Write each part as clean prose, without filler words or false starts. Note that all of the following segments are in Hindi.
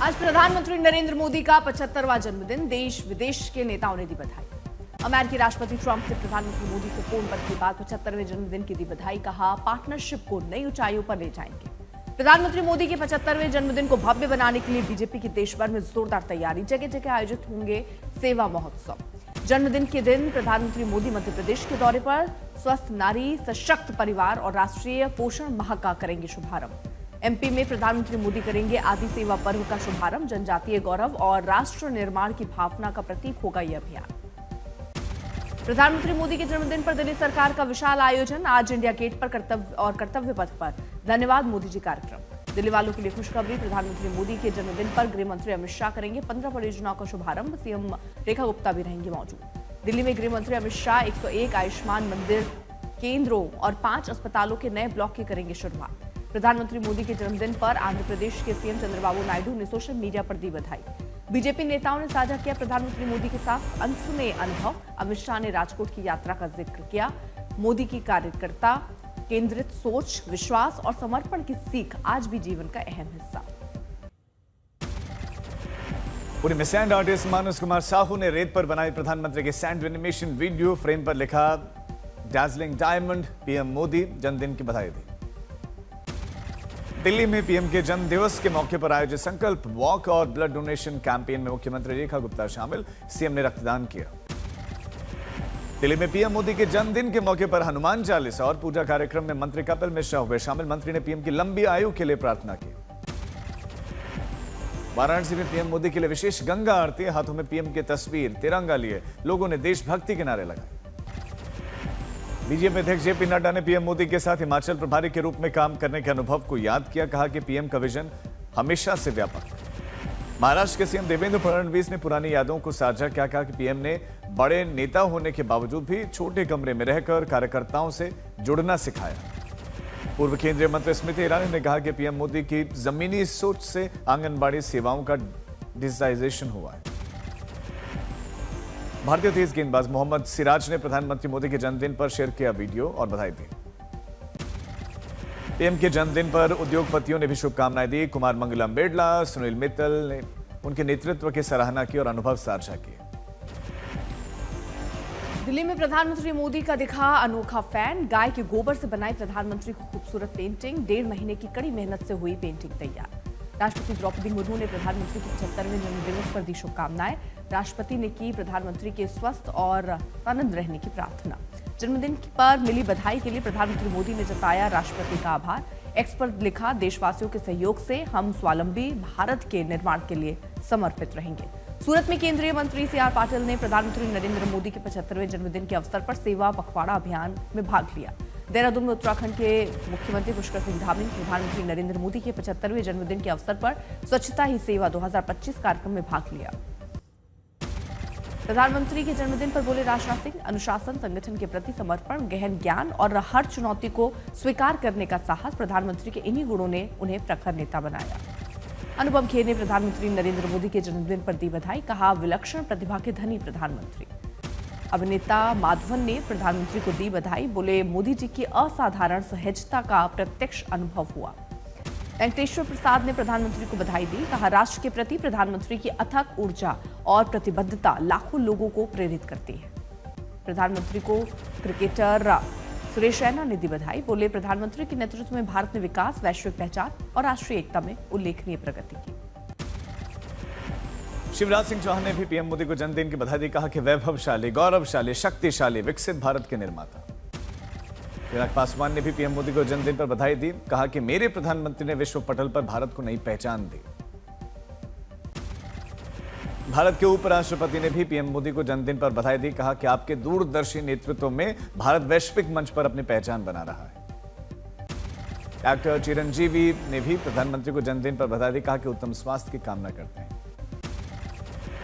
आज प्रधानमंत्री नरेंद्र मोदी का 75वां जन्मदिन। देश विदेश के नेताओं ने दी बधाई। अमेरिकी राष्ट्रपति ट्रंप ने प्रधानमंत्री मोदी से फोन पर की बात, 75वें जन्मदिन की दी बधाई। कहा, पार्टनरशिप को नई ऊंचाइयों पर ले जाएंगे। प्रधानमंत्री मोदी के 75वें जन्मदिन को भव्य बनाने के लिए बीजेपी की देश भर में जोरदार तैयारी। जगह जगह आयोजित होंगे सेवा महोत्सव। जन्मदिन के दिन प्रधानमंत्री मोदी मध्य प्रदेश के दौरे पर स्वस्थ नारी, सशक्त परिवार और राष्ट्रीय पोषण माह का करेंगे शुभारंभ। एमपी में प्रधानमंत्री मोदी करेंगे आदि सेवा पर्व का शुभारंभ। जनजातीय गौरव और राष्ट्र निर्माण की भावना का प्रतीक होगा यह अभियान। प्रधानमंत्री मोदी के जन्मदिन पर दिल्ली सरकार का विशाल आयोजन। आज इंडिया गेट पर कर्तव्य पथ पर धन्यवाद मोदी जी कार्यक्रम। दिल्ली वालों के लिए खुशखबरी, प्रधानमंत्री मोदी के जन्मदिन पर गृह मंत्री अमित शाह करेंगे 15 परियोजनाओं का शुभारंभ। सीएम रेखा गुप्ता भी रहेंगी मौजूद। दिल्ली में गृह मंत्री अमित शाह 101 आयुष्मान मंदिर केंद्रों और 5 अस्पतालों के नए ब्लॉक की करेंगे शुरुआत। प्रधानमंत्री मोदी के जन्मदिन पर आंध्र प्रदेश के सीएम चंद्रबाबू नायडू ने सोशल मीडिया पर दी बधाई। बीजेपी नेताओं ने साझा किया प्रधानमंत्री मोदी के साथ अनसुने अनुभव। अमित शाह ने राजकोट की यात्रा का जिक्र किया। मोदी की कार्यकर्ता केंद्रित सोच, विश्वास और समर्पण की सीख आज भी जीवन का अहम हिस्सा। पुणे में सैंड आर्टिस्ट मानस कुमार साहू ने रेत पर बनाई प्रधानमंत्री के सैंड एनिमेशन वीडियो। फ्रेम पर लिखा डार्जिलिंग डायमंड, पीएम मोदी जन्मदिन की बधाई दी। दिल्ली में पीएम के जन्म दिवस के मौके पर आयोजित संकल्प वॉक और ब्लड डोनेशन कैंपेन में मुख्यमंत्री रेखा गुप्ता शामिल। सीएम ने रक्तदान किया। दिल्ली में पीएम मोदी के जन्मदिन के मौके पर हनुमान चालीसा और पूजा कार्यक्रम में मंत्री कपिल मिश्रा हुए शामिल। मंत्री ने पीएम की लंबी आयु के लिए प्रार्थना की। वाराणसी में पीएम मोदी के लिए विशेष गंगा आरती। हाथों में पीएम की तस्वीर, तिरंगा लिए लोगों ने देशभक्ति के नारे लगाए। बीजेपी अध्यक्ष जेपी नड्डा ने पीएम मोदी के साथ हिमाचल प्रभारी के रूप में काम करने के अनुभव को याद किया। कहा कि पीएम का विजन हमेशा से व्यापक। महाराष्ट्र के सीएम देवेंद्र फडणवीस ने पुरानी यादों को साझा किया। कहा कि पीएम ने बड़े नेता होने के बावजूद भी छोटे कमरे में रहकर कार्यकर्ताओं से जुड़ना सिखाया। पूर्व केंद्रीय मंत्री स्मृति ईरानी ने कहा कि पीएम मोदी की जमीनी सोच से आंगनबाड़ी सेवाओं का डिजिटाइजेशन हुआ है। भारतीय तेज गेंदबाज मोहम्मद सिराज ने प्रधानमंत्री मोदी के जन्मदिन पर शेयर किया वीडियो और बधाई दी। पीएम के जन्मदिन पर उद्योगपतियों ने भी शुभकामनाएं दी। कुमार मंगलम बिड़ला, सुनील मित्तल ने उनके नेतृत्व की सराहना की और अनुभव साझा किए। दिल्ली में प्रधानमंत्री मोदी का दिखा अनोखा फैन। गाय के गोबर से बनाई प्रधानमंत्री को खूबसूरत पेंटिंग। 1.5 महीने की कड़ी मेहनत से हुई पेंटिंग तैयार। राष्ट्रपति द्रौपदी मुर्मू ने प्रधानमंत्री के 75वें जन्मदिवस पर दी शुभकामनाएं। राष्ट्रपति ने की प्रधानमंत्री के स्वस्थ और आनंद रहने की प्रार्थना। जन्मदिन पर मिली बधाई के लिए प्रधानमंत्री मोदी ने जताया राष्ट्रपति का आभार। एक्स पर लिखा, देशवासियों के सहयोग से हम स्वावलंबी भारत के निर्माण के लिए समर्पित रहेंगे। सूरत में केंद्रीय मंत्री सीआर पाटिल ने प्रधानमंत्री नरेंद्र मोदी के 75वें जन्मदिन के अवसर पर सेवा पखवाड़ा अभियान में भाग लिया। देहरादून में उत्तराखंड के मुख्यमंत्री पुष्कर सिंह धामी ने प्रधानमंत्री नरेंद्र मोदी के 75वें जन्मदिन के अवसर पर स्वच्छता ही सेवा 2025 कार्यक्रम में भाग लिया। प्रधानमंत्री के जन्मदिन पर बोले राजनाथ सिंह, अनुशासन, संगठन के प्रति समर्पण, गहन ज्ञान और हर चुनौती को स्वीकार करने का साहस, प्रधानमंत्री के इन्हीं गुणों ने उन्हें प्रखर नेता बनाया। अनुपम खेर ने प्रधानमंत्री नरेंद्र मोदी के जन्मदिन पर दी बधाई। कहा, विलक्षण प्रतिभा के धनी प्रधानमंत्री। अभिनेता माधवन ने प्रधानमंत्री को दी बधाई। बोले, मोदी जी की असाधारण सहजता का प्रत्यक्ष अनुभव हुआ। वेंकटेश्वर प्रसाद ने प्रधानमंत्री को बधाई दी। कहा, राष्ट्र के प्रति प्रधानमंत्री की अथक ऊर्जा और प्रतिबद्धता लाखों लोगों को प्रेरित करती है। प्रधानमंत्री को क्रिकेटर सुरेश रैना ने दी बधाई। बोले, प्रधानमंत्री के नेतृत्व में भारत ने विकास, वैश्विक पहचान और राष्ट्रीय एकता में उल्लेखनीय प्रगति की। शिवराज सिंह चौहान ने भी पीएम मोदी को जन्मदिन की बधाई दी। कहा कि वैभवशाली, गौरवशाली, शक्तिशाली, विकसित भारत के निर्माता। चिराग पासवान ने भी पीएम मोदी को जन्मदिन पर बधाई दी। कहा कि मेरे प्रधानमंत्री ने विश्व पटल पर भारत को नई पहचान दी। भारत के उपराष्ट्रपति ने भी पीएम मोदी को जन्मदिन पर बधाई दी। कहा कि आपके दूरदर्शी नेतृत्व में भारत वैश्विक मंच पर अपनी पहचान बना रहा है। एक्टर चिरंजीवी ने भी प्रधानमंत्री को जन्मदिन पर बधाई दी। कहा कि उत्तम स्वास्थ्य की कामना करते हैं।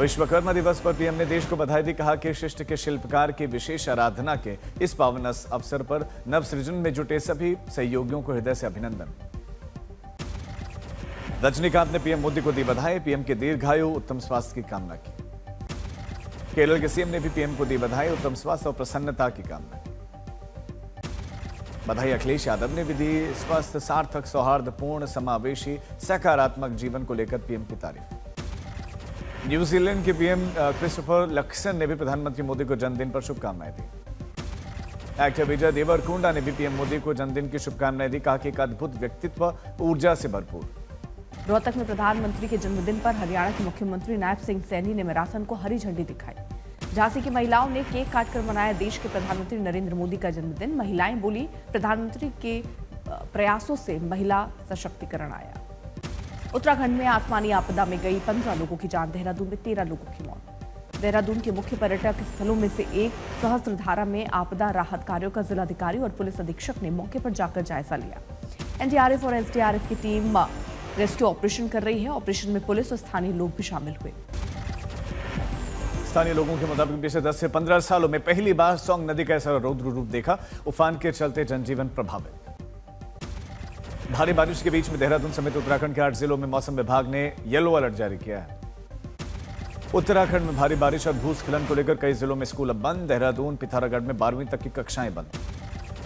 विश्वकर्मा दिवस पर पीएम ने देश को बधाई दी। कहा कि शिष्ट के शिल्पकार की विशेष आराधना के इस पावन अवसर पर नवसृजन में जुटे सभी सहयोगियों को हृदय से अभिनंदन। रजनीकांत ने पीएम मोदी को दी बधाई। पीएम के दीर्घायु, उत्तम स्वास्थ्य की कामना की। केरल के सीएम ने भी पीएम को दी बधाई, उत्तम स्वास्थ्य और प्रसन्नता की कामना की। बधाई अखिलेश यादव ने भी दी। स्वस्थ, सार्थक, सौहार्दपूर्ण, समावेशी, सकारात्मक जीवन को लेकर पीएम की तारीफ। न्यूजीलैंड के पीएम क्रिस्टोफर लक्सन ने भी प्रधानमंत्री मोदी को जन्मदिन पर शुभकामनाएं दी। एक्टर विजय देवरकोंडा ने भी पीएम मोदी को जन्मदिन की शुभकामनाएं दी। कहा कि एक अद्भुत व्यक्तित्व, ऊर्जा से भरपूर। रोहतक में प्रधानमंत्री के जन्मदिन पर हरियाणा के मुख्यमंत्री नायब सिंह सैनी ने मैराथन को हरी झंडी दिखाई। झांसी की महिलाओं ने केक काटकर मनाया देश के प्रधानमंत्री नरेंद्र मोदी का जन्मदिन। महिलाएं बोली, प्रधानमंत्री के प्रयासों से महिला सशक्तिकरण आया। उत्तराखंड में आसमानी आपदा में गई 15 लोगों की जान, देहरादून में 13 लोगों की मौत। देहरादून के मुख्य पर्यटक स्थलों में से एक सहस्त्रधारा में आपदा राहत कार्यों का जिलाधिकारी और पुलिस अधीक्षक ने मौके पर जाकर जायजा लिया। एनडीआरएफ और एसडीआरएफ की टीम रेस्क्यू ऑपरेशन कर रही है। ऑपरेशन में पुलिस और स्थानीय लोग भी शामिल हुए। स्थानीय लोगों के मुताबिक पिछले 10 से 15 सालों में पहली बार सौंग नदी का ऐसा रौद्र रूप देखा। उफान के चलते जनजीवन प्रभावित। भारी बारिश के बीच में देहरादून समेत उत्तराखंड के 8 जिलों में मौसम विभाग ने येलो अलर्ट जारी किया है। उत्तराखंड में भारी बारिश और भूस्खलन को लेकर कई जिलों में स्कूल अब बंद। देहरादून, पिथौरागढ़ में 12वीं तक की कक्षाएं बंद।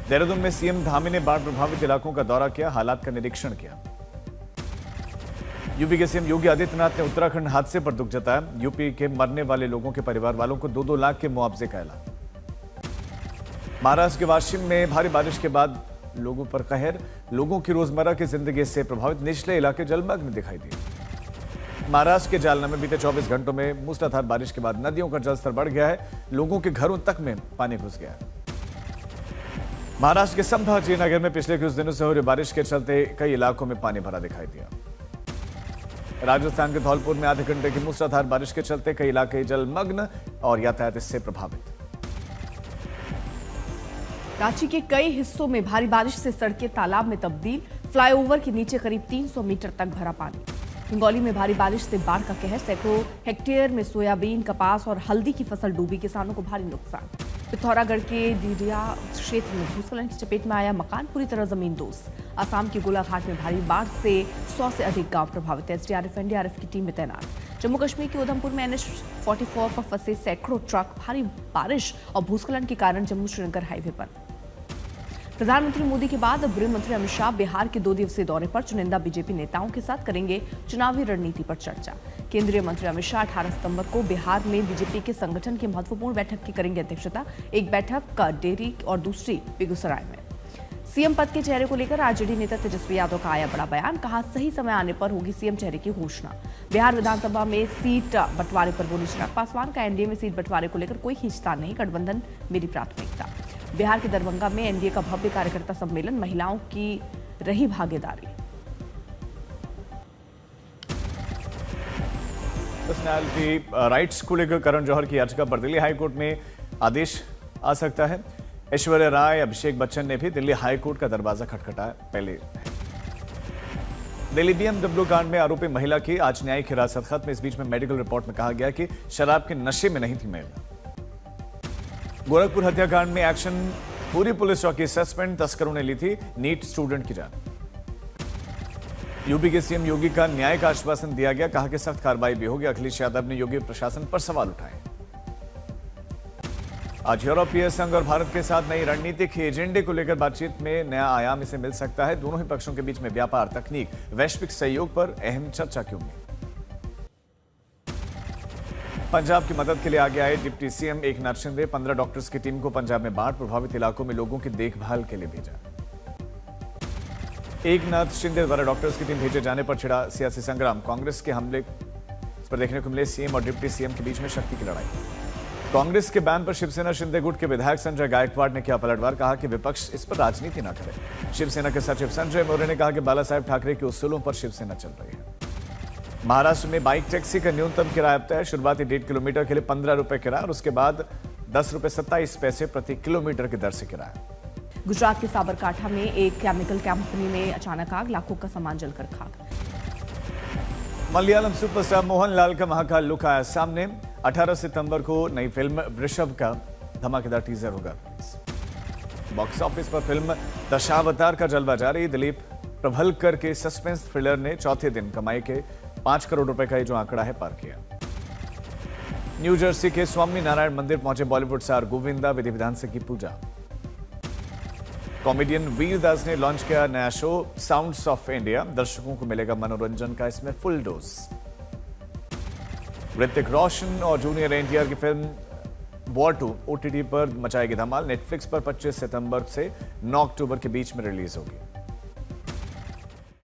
देहरादून में सीएम धामी ने बाढ़ प्रभावित इलाकों का दौरा किया, हालात का निरीक्षण किया। यूपी के सीएम योगी आदित्यनाथ ने उत्तराखंड हादसे पर दुख जताया। यूपी के मरने वाले लोगों के परिवार वालों को 2-2 लाख के मुआवजे का ऐलान। महाराष्ट्र के वाशिम में भारी बारिश के बाद लोगों पर कहर। लोगों की रोजमर्रा की जिंदगी से प्रभावित निचले इलाके जलमग्न दिखाई दिए। महाराष्ट्र के जालना में बीते 24 घंटों में मूसलाधार बारिश के बाद नदियों का जलस्तर बढ़ गया है। लोगों के घरों तक में पानी घुस गया है। महाराष्ट्र के संभाजी नगर में पिछले कुछ दिनों से हो रही बारिश के चलते कई इलाकों में पानी भरा दिखाई दिया। राजस्थान के धौलपुर में आधे घंटे की मूसलाधार बारिश के चलते कई इलाके जलमग्न और यातायात इससे प्रभावित। रांची के कई हिस्सों में भारी बारिश से सड़कें तालाब में तब्दील। फ्लाईओवर के नीचे करीब 300 मीटर तक भरा पानी। हिंगोली में भारी बारिश से बाढ़ का कहर। सैकड़ों हेक्टेयर में सोयाबीन, कपास और हल्दी की फसल डूबी, किसानों को भारी नुकसान। पिथौरागढ़ के डीडिया क्षेत्र में भूस्खलन की चपेट में आया मकान, पूरी तरह जमींदोज। असम के गोलाघाट में भारी बाढ़ से 100 से अधिक गांव प्रभावित। एसडीआरएफ, एनडीआरएफ की टीम में तैनात। जम्मू कश्मीर के उधमपुर में NH-44 पर फंसे सैकड़ों ट्रक। भारी बारिश और भूस्खलन के कारण जम्मू श्रीनगर हाईवे पर। प्रधानमंत्री मोदी के बाद अब गृह मंत्री अमित शाह बिहार के 2 दिवसीय दौरे पर चुनिंदा बीजेपी नेताओं के साथ करेंगे चुनावी रणनीति पर चर्चा। केंद्रीय मंत्री अमित शाह 18 सितंबर को बिहार में बीजेपी के संगठन की महत्वपूर्ण बैठक की करेंगे अध्यक्षता। एक बैठक का डेरी और दूसरी बेगूसराय में। सीएम पद के चेहरे को लेकर आरजेडी नेता तेजस्वी यादव का आया बड़ा बयान। कहा, सही समय आने पर होगी सीएम चेहरे की घोषणा। बिहार विधानसभा में सीट बंटवारे पर बोले चिराग पासवान। का एनडीए में सीट बंटवारे को लेकर कोई खींचतान नहीं, गठबंधन मेरी प्राथमिकता। बिहार के दरभंगा में एनडीए का भव्य कार्यकर्ता सम्मेलन, महिलाओं की रही भागीदारी। पर्सनैलिटी राइट्स को लेकर करण जौहर की याचिका पर दिल्ली हाईकोर्ट में आदेश आ सकता है। ऐश्वर्या राय, अभिषेक बच्चन ने भी दिल्ली हाईकोर्ट का दरवाजा खटखटाया। पहले दिल्ली BMW कांड में आरोपी महिला की आज न्यायिक हिरासत खत्म। इस बीच में मेडिकल रिपोर्ट में कहा गया कि शराब के नशे में नहीं थी महिला। गोरखपुर हत्याकांड में एक्शन, पूरी पुलिस चौकी सस्पेंड। तस्करों ने ली थी नीट स्टूडेंट की जान। यूपी के सीएम योगी का न्याय का आश्वासन दिया गया। कहा कि सख्त कार्रवाई भी होगी। अखिलेश यादव ने योगी प्रशासन पर सवाल उठाए। आज यूरोपीय संघ और भारत के साथ नई रणनीतिक एजेंडे को लेकर बातचीत में नया आयाम इसे मिल सकता है। दोनों ही पक्षों के बीच में व्यापार, तकनीक, वैश्विक सहयोग पर अहम चर्चा की उम्मीद। पंजाब की मदद के लिए आगे आए deputy CM Eknath Shinde. 15 doctors की टीम को पंजाब में बाढ़ प्रभावित इलाकों में लोगों की देखभाल के लिए भेजा। एकनाथ शिंदे द्वारा डॉक्टर्स की टीम भेजे जाने पर छिड़ा सियासी संग्राम। कांग्रेस के हमले पर देखने को मिले सीएम और डिप्टी सीएम के बीच में शक्ति की लड़ाई। कांग्रेस के बैन पर शिवसेना शिंदे गुट के विधायक संजय गायकवाड़ ने किया पलटवार। कहा कि विपक्ष इस पर राजनीति न करे। शिवसेना के सचिव संजय मौर्य ने कहा कि बाला साहेब ठाकरे के उसूलों पर शिवसेना चल रही है। महाराष्ट्र में बाइक टैक्सी का न्यूनतम किराया अब तय। शुरुआती 1.5 किलोमीटर के लिए 15 रुपए किराया और उसके बाद 10 रुपए 27 पैसे प्रति किलोमीटर की दर से किराया। गुजरात के साबरकांठा में एक केमिकल कंपनी में अचानक आग, लाखों का सामान जलकर खाक। मलयालम सुपरस्टार मोहनलाल का महाकाल लुक आया सामने। 18 सितंबर को नई फिल्म वृषभ का धमाकेदार टीजर होगा। बॉक्स ऑफिस पर फिल्म दशावतार का जलवा जारी। दिलीप प्रभलकर के सस्पेंस थ्रिलर ने चौथे दिन कमाई के 5 करोड़ रुपए का जो आंकड़ा है पार किया। न्यू जर्सी के स्वामी नारायण मंदिर पहुंचे बॉलीवुड स्टार गोविंदा। विधि विधान से की पूजा। कॉमेडियन वीर दास ने लॉन्च किया नया शो साउंड्स ऑफ इंडिया। दर्शकों को मिलेगा मनोरंजन का इसमें फुल डोज। ऋतिक रोशन और जूनियर एनटीआर की फिल्म वॉर 2 ओटीटी पर मचाएगी धमाल। नेटफ्लिक्स पर 25 सितंबर से 9 अक्टूबर के बीच में रिलीज होगी।